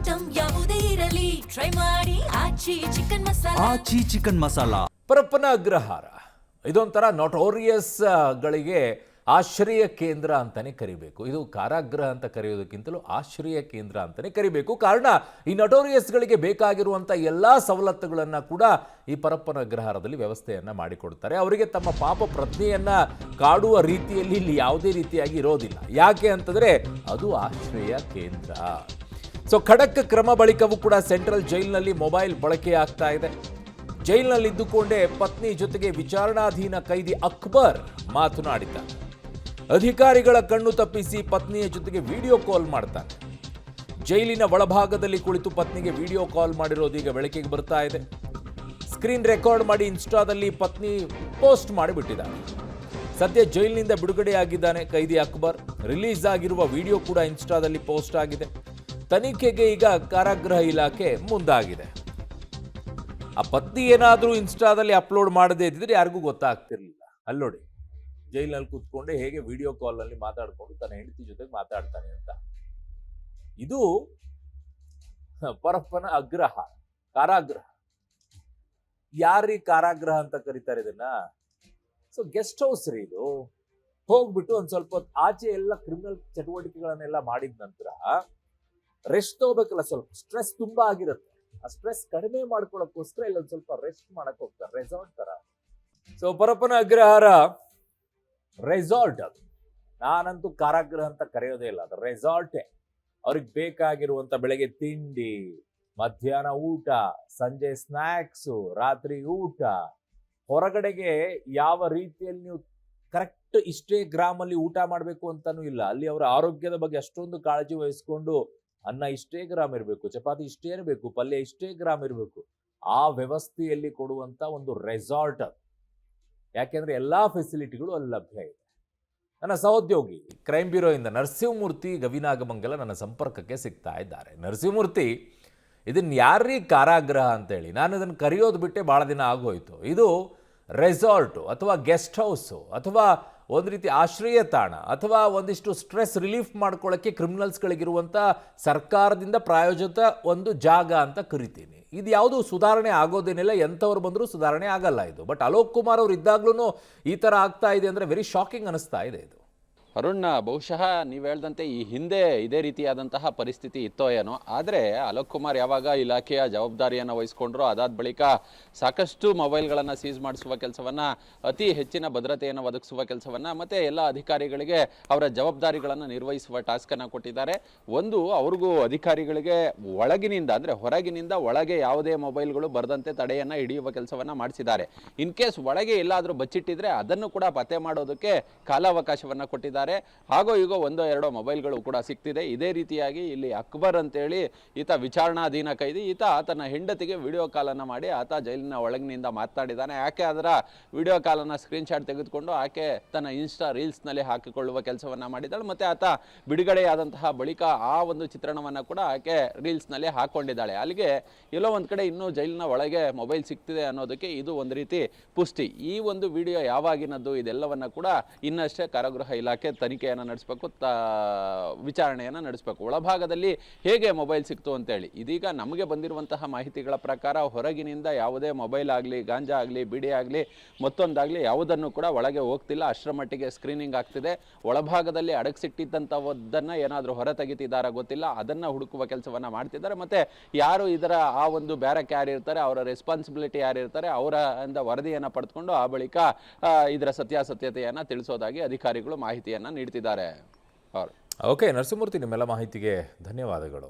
Item ಯಾವುದೇ ಇರಲಿ try ಮಾಡಿ ಆಚಿ ಚಿಕನ್ ಮಸಾಲಾ. ಆಚಿ ಚಿಕನ್ ಮಸಾಲಾ. ಪರಪ್ಪನ ಅಗ್ರಹಾರ ಇದೊಂಥರ ನೋಟೋರಿಯಸ್ ಗಳಿಗೆ ಆಶ್ರಯ ಕೇಂದ್ರ ಅಂತಾನೆ ಕರಿಬೇಕು. ಇದು ಕಾರಾಗೃಹ ಅಂತ ಕರೆಯೋದಕ್ಕಿಂತಲೂ ಆಶ್ರಯ ಕೇಂದ್ರ ಅಂತಾನೆ ಕರಿಬೇಕು. ಕಾರಣ ಈ ನೋಟೋರಿಯಸ್ಗಳಿಗೆ ಬೇಕಾಗಿರುವಂಥ ಎಲ್ಲ ಸವಲತ್ತುಗಳನ್ನು ಕೂಡ ಈ ಪರಪ್ಪನ ಅಗ್ರಹಾರದಲ್ಲಿ ವ್ಯವಸ್ಥೆಯನ್ನು ಮಾಡಿಕೊಡ್ತಾರೆ. ಅವರಿಗೆ ತಮ್ಮ ಪಾಪ ಪ್ರಜ್ಞೆಯನ್ನು ಕಾಡುವ ರೀತಿಯಲ್ಲಿ ಇಲ್ಲಿ ಯಾವುದೇ ರೀತಿಯಾಗಿ ಇರೋದಿಲ್ಲ. ಯಾಕೆ ಅಂತಂದರೆ ಅದು ಆಶ್ರಯ ಕೇಂದ್ರ. ಸೊ ಖಡಕ್ ಕ್ರಮ ಬಳಿಕವೂ ಕೂಡ ಸೆಂಟ್ರಲ್ ಜೈಲಿನಲ್ಲಿ ಮೊಬೈಲ್ ಬಳಕೆ ಆಗ್ತಾ ಇದೆ. ಜೈಲಿನಲ್ಲಿದ್ದುಕೊಂಡೇ ಪತ್ನಿ ಜೊತೆಗೆ ವಿಚಾರಣಾಧೀನ ಕೈದಿ ಅಕ್ಬರ್ ಮಾತನಾಡಿದ್ದಾನೆ. ಅಧಿಕಾರಿಗಳ ಕಣ್ಣು ತಪ್ಪಿಸಿ ಪತ್ನಿಯ ಜೊತೆಗೆ ವಿಡಿಯೋ ಕಾಲ್ ಮಾಡ್ತಾನೆ. ಜೈಲಿನ ಒಳಭಾಗದಲ್ಲಿ ಕುಳಿತು ಪತ್ನಿಗೆ ವಿಡಿಯೋ ಕಾಲ್ ಮಾಡಿರೋದು ಈಗ ಬೆಳಕಿಗೆ ಬರ್ತಾ ಇದೆ. ಸ್ಕ್ರೀನ್ ರೆಕಾರ್ಡ್ ಮಾಡಿ ಇನ್ಸ್ಟಾದಲ್ಲಿ ಪತ್ನಿ ಪೋಸ್ಟ್ ಮಾಡಿಬಿಟ್ಟಿದ್ದಾನೆ. ಸದ್ಯ ಜೈಲಿನಿಂದ ಬಿಡುಗಡೆಯಾಗಿದ್ದಾನೆ ಕೈದಿ ಅಕ್ಬರ್. ರಿಲೀಸ್ ಆಗಿರುವ ವಿಡಿಯೋ ಕೂಡ ಇನ್ಸ್ಟಾದಲ್ಲಿ ಪೋಸ್ಟ್ ಆಗಿದೆ. ತನಿಖೆಗೆ ಈಗ ಕಾರಾಗೃಹ ಇಲಾಖೆ ಮುಂದಾಗಿದೆ. ಆ ಪತ್ನಿ ಏನಾದರೂ ಇನ್ಸ್ಟಾದಲ್ಲಿ ಅಪ್ಲೋಡ್ ಮಾಡದೇ ಇದ್ದಿದ್ರೆ ಯಾರಿಗೂ ಗೊತ್ತಾಗ್ತಿರ್ಲಿಲ್ಲ. ಅಲ್ಲಿ ನೋಡಿ, ಜೈಲಿನಲ್ಲಿ ಕೂತ್ಕೊಂಡೆ ಹೇಗೆ ವಿಡಿಯೋ ಕಾಲ್ನಲ್ಲಿ ಮಾತಾಡ್ಕೊಂಡು ತನ್ನ ಹೆಂಡತಿ ಜೊತೆಗೆ ಮಾತಾಡ್ತಾನೆ ಅಂತ. ಇದು ಪರಪ್ಪನ ಅಗ್ರಹಾರ, ಕಾರಾಗೃಹ. ಯಾರೀ ಕಾರಾಗೃಹ ಅಂತ ಕರೀತಾರೆ ಇದನ್ನ? ಸೊ ಗೆಸ್ಟ್ ಹೌಸ್ ರೀ ಇದು. ಹೋಗ್ಬಿಟ್ಟು ಒಂದ್ ಸ್ವಲ್ಪ ಆಚೆ ಎಲ್ಲ ಕ್ರಿಮಿನಲ್ ಚಟುವಟಿಕೆಗಳನ್ನೆಲ್ಲ ಮಾಡಿದ ನಂತರ ರೆಸ್ಟ್ ತಗೋಬೇಕಲ್ಲ, ಸ್ವಲ್ಪ ಸ್ಟ್ರೆಸ್ ತುಂಬಾ ಆಗಿರುತ್ತೆ. ಆ ಸ್ಟ್ರೆಸ್ ಕಡಿಮೆ ಮಾಡ್ಕೊಳ್ಳೋಕ್ಕೋಸ್ಕರ ಇಲ್ಲೊಂದು ಸ್ವಲ್ಪ ರೆಸ್ಟ್ ಮಾಡಕ್ ಹೋಗ್ತಾರೆ, ರೆಸಾರ್ಟ್ ತರ. ಸೊ ಪರಪ್ಪನ ಅಗ್ರಹಾರ ರೆಸಾರ್ಟ್ ಅದು. ನಾನಂತೂ ಕಾರಾಗೃಹ ಅಂತ ಕರೆಯೋದೇ ಇಲ್ಲ, ಅದು ರೆಸಾರ್ಟೇ. ಅವ್ರಿಗೆ ಬೇಕಾಗಿರುವಂತ ಬೆಳಗ್ಗೆ ತಿಂಡಿ, ಮಧ್ಯಾಹ್ನ ಊಟ, ಸಂಜೆ ಸ್ನ್ಯಾಕ್ಸು, ರಾತ್ರಿ ಊಟ. ಹೊರಗಡೆಗೆ ಯಾವ ರೀತಿಯಲ್ಲಿ ನೀವು ಕರೆಕ್ಟ್ ಇಷ್ಟೇ ಗ್ರಾಮಲ್ಲಿ ಊಟ ಮಾಡಬೇಕು ಅಂತಾನೂ ಇಲ್ಲ. ಅಲ್ಲಿ ಅವರ ಆರೋಗ್ಯದ ಬಗ್ಗೆ ಅಷ್ಟೊಂದು ಕಾಳಜಿ ವಹಿಸ್ಕೊಂಡು ಅನ್ನ ಇಷ್ಟೇ ಗ್ರಾಮ್ ಇರಬೇಕು, ಚಪಾತಿ ಇಷ್ಟೇ ಇರಬೇಕು, ಪಲ್ಯ ಇಷ್ಟೇ ಗ್ರಾಮ್ ಇರಬೇಕು, ಆ ವ್ಯವಸ್ಥೆಯಲ್ಲಿ ಕೊಡುವಂತ ಒಂದು ರೆಸಾರ್ಟ್ ಅದು. ಯಾಕೆಂದ್ರೆ ಎಲ್ಲಾ ಫೆಸಿಲಿಟಿಗಳು ಅಲ್ಲಿ ಲಭ್ಯ ಇದೆ. ನನ್ನ ಸಹೋದ್ಯೋಗಿ ಕ್ರೈಮ್ ಬ್ಯೂರೋಯಿಂದ ನರಸಿಂಹಮೂರ್ತಿ ಗವಿನಾಗಮಂಗಲ ನನ್ನ ಸಂಪರ್ಕಕ್ಕೆ ಸಿಗ್ತಾ ಇದ್ದಾರೆ. ನರಸಿಂಹಮೂರ್ತಿ, ಇದನ್ನ ಯಾರೀ ಕಾರಾಗೃಹ ಅಂತೇಳಿ ನಾನು ಇದನ್ನು ಕರೆಯೋದು ಬಿಟ್ಟೆ ಭಾಳ ದಿನ ಆಗೋಯ್ತು. ಇದು ರೆಸಾರ್ಟು ಅಥವಾ ಗೆಸ್ಟ್ ಹೌಸು ಅಥವಾ ಒಂದು ರೀತಿ ಆಶ್ರಯ ತಾಣ ಅಥವಾ ಒಂದಿಷ್ಟು ಸ್ಟ್ರೆಸ್ ರಿಲೀಫ್ ಮಾಡ್ಕೊಳ್ಳೋಕ್ಕೆ ಕ್ರಿಮಿನಲ್ಸ್ಗಳಿಗಿರುವಂಥ ಸರ್ಕಾರದಿಂದ ಪ್ರಾಯೋಜಿತ ಒಂದು ಜಾಗ ಅಂತ ಕರಿತೀನಿ. ಇದು ಯಾವುದು ಸುಧಾರಣೆ ಆಗೋದೇನಿಲ್ಲ, ಎಂಥವ್ರು ಬಂದರೂ ಸುಧಾರಣೆ ಆಗಲ್ಲ ಇದು. ಬಟ್ ಅಲೋಕ್ ಕುಮಾರ್ ಅವರು ಇದ್ದಾಗ್ಲೂ ಈ ಥರ ಆಗ್ತಾ ಇದೆ ಅಂದರೆ ವೆರಿ ಶಾಕಿಂಗ್ ಅನಿಸ್ತಾ ಇದೆ ಇದು. ಅರುಣ್, ಬಹುಶಃ ನೀವು ಹೇಳ್ದಂತೆ ಈ ಹಿಂದೆ ಇದೇ ರೀತಿಯಾದಂತಹ ಪರಿಸ್ಥಿತಿ ಇತ್ತೋ ಏನೋ. ಆದರೆ ಅಲೋಕ್ ಕುಮಾರ್ ಯಾವಾಗ ಇಲಾಖೆಯ ಜವಾಬ್ದಾರಿಯನ್ನು ವಹಿಸ್ಕೊಂಡ್ರು, ಅದಾದ ಬಳಿಕ ಸಾಕಷ್ಟು ಮೊಬೈಲ್ಗಳನ್ನು ಸೀಸ್ ಮಾಡಿಸುವ ಕೆಲಸವನ್ನು, ಅತಿ ಹೆಚ್ಚಿನ ಭದ್ರತೆಯನ್ನು ಒದಗಿಸುವ ಕೆಲಸವನ್ನು ಮತ್ತು ಎಲ್ಲ ಅಧಿಕಾರಿಗಳಿಗೆ ಅವರ ಜವಾಬ್ದಾರಿಗಳನ್ನು ನಿರ್ವಹಿಸುವ ಟಾಸ್ಕನ್ನು ಕೊಟ್ಟಿದ್ದಾರೆ. ಒಂದು, ಅವ್ರಿಗೂ ಅಧಿಕಾರಿಗಳಿಗೆ ಒಳಗಿನಿಂದ ಅಂದರೆ ಹೊರಗಿನಿಂದ ಒಳಗೆ ಯಾವುದೇ ಮೊಬೈಲ್ಗಳು ಬರದಂತೆ ತಡೆಯನ್ನು ಹಿಡಿಯುವ ಕೆಲಸವನ್ನು ಮಾಡಿಸಿದ್ದಾರೆ. ಇನ್ ಕೇಸ್ ಒಳಗೆ ಎಲ್ಲಾದರೂ ಬಚ್ಚಿಟ್ಟಿದ್ರೆ ಅದನ್ನು ಕೂಡ ಪತ್ತೆ ಮಾಡೋದಕ್ಕೆ ಕಾಲಾವಕಾಶವನ್ನು ಕೊಟ್ಟಿದ್ದಾರೆ. ಹಾಗೋ ಈಗೋ ಒಂದೋ ಎರಡೋ ಮೊಬೈಲ್ಗಳು ಕೂಡ ಸಿಗ್ತಿದೆ. ಇದೇ ರೀತಿಯಾಗಿ ಇಲ್ಲಿ ಅಕ್ಬರ್ ಅಂತೇಳಿ ಈತ ವಿಚಾರಣಾಧೀನ ಕೈದಿ. ಈತ ತನ್ನ ಹೆಂಡತಿಗೆ ವಿಡಿಯೋ ಕಾಲನ್ನು ಮಾಡಿ ಆತ ಜೈಲಿನ ಒಳಗಿನಿಂದ ಮಾತನಾಡಿದ್ದಾನೆ. ಆಕೆ ಅದರ ವಿಡಿಯೋ ಕಾಲನ್ನು ಸ್ಕ್ರೀನ್ಶಾಟ್ ತೆಗೆದುಕೊಂಡು ಆಕೆ ತನ್ನ ಇನ್ಸ್ಟಾ ರೀಲ್ಸ್ನಲ್ಲಿ ಹಾಕಿಕೊಳ್ಳುವ ಕೆಲಸವನ್ನು ಮಾಡಿದ್ದಾಳೆ. ಮತ್ತು ಆತ ಬಿಡುಗಡೆಯಾದಂತಹ ಬಳಿಕ ಆ ಒಂದು ಚಿತ್ರಣವನ್ನು ಕೂಡ ಆಕೆ ರೀಲ್ಸ್ನಲ್ಲಿ ಹಾಕ್ಕೊಂಡಿದ್ದಾಳೆ. ಅಲ್ಲಿಗೆ ಎಲ್ಲೋ ಒಂದು ಕಡೆ ಇನ್ನೂ ಜೈಲಿನ ಒಳಗೆ ಮೊಬೈಲ್ ಸಿಗ್ತಿದೆ ಅನ್ನೋದಕ್ಕೆ ಇದು ಒಂದು ರೀತಿ ಪುಷ್ಟಿ. ಈ ಒಂದು ವಿಡಿಯೋ ಯಾವಾಗಿನದ್ದು ಇದೆಲ್ಲವನ್ನು ಕೂಡ ಇನ್ನಷ್ಟೇ ಕಾರಾಗೃಹ ಇಲಾಖೆ ತನಿಖೆಯನ್ನು ನಡೆಸಬೇಕು, ವಿಚಾರಣೆಯನ್ನು ನಡೆಸಬೇಕು. ಒಳಭಾಗದಲ್ಲಿ ಹೇಗೆ ಮೊಬೈಲ್ ಸಿಕ್ತು ಅಂತೇಳಿ ಇದೀಗ ನಮಗೆ ಬಂದಿರುವಂತಹ ಮಾಹಿತಿಗಳ ಪ್ರಕಾರ ಹೊರಗಿನಿಂದ ಯಾವುದೇ ಮೊಬೈಲ್ ಆಗಲಿ, ಗಾಂಜಾ ಆಗಲಿ, ಬಿಡಿ ಆಗಲಿ, ಮತ್ತೊಂದಾಗಲಿ ಯಾವುದನ್ನು ಕೂಡ ಒಳಗೆ ಹೋಗ್ತಿಲ್ಲ. ಅಷ್ಟರ ಮಟ್ಟಿಗೆ ಸ್ಕ್ರೀನಿಂಗ್ ಆಗ್ತಿದೆ. ಒಳಭಾಗದಲ್ಲಿ ಅಡಗಿಸಿಟ್ಟಿದ್ದಂಥದ್ದನ್ನು ಏನಾದರೂ ಹೊರ ತೆಗಿತಿದ್ದಾರಾ ಗೊತ್ತಿಲ್ಲ, ಅದನ್ನು ಹುಡುಕುವ ಕೆಲಸವನ್ನು ಮಾಡ್ತಿದ್ದಾರೆ. ಮತ್ತು ಯಾರು ಇದರ ಆ ಒಂದು ಬ್ಯಾರಕ್ ಯಾರಿರ್ತಾರೆ, ಅವರ ರೆಸ್ಪಾನ್ಸಿಬಿಲಿಟಿ ಯಾರಿರ್ತಾರೆ, ಅವರಿಂದ ವರದಿಯನ್ನು ಪಡೆದುಕೊಂಡು ಆ ಬಳಿಕ ಇದರ ಸತ್ಯಾಸತ್ಯತೆಯನ್ನು ತಿಳಿಸೋದಾಗಿ ಅಧಿಕಾರಿಗಳು ಮಾಹಿತಿಯನ್ನು ನೀಡ್ತಿದ್ದಾರೆ. ಓಕೆ ನರಸಿಂಹಮೂರ್ತಿ, ನಿಮ್ಮೆಲ್ಲ ಮಾಹಿತಿಗೆ ಧನ್ಯವಾದಗಳು.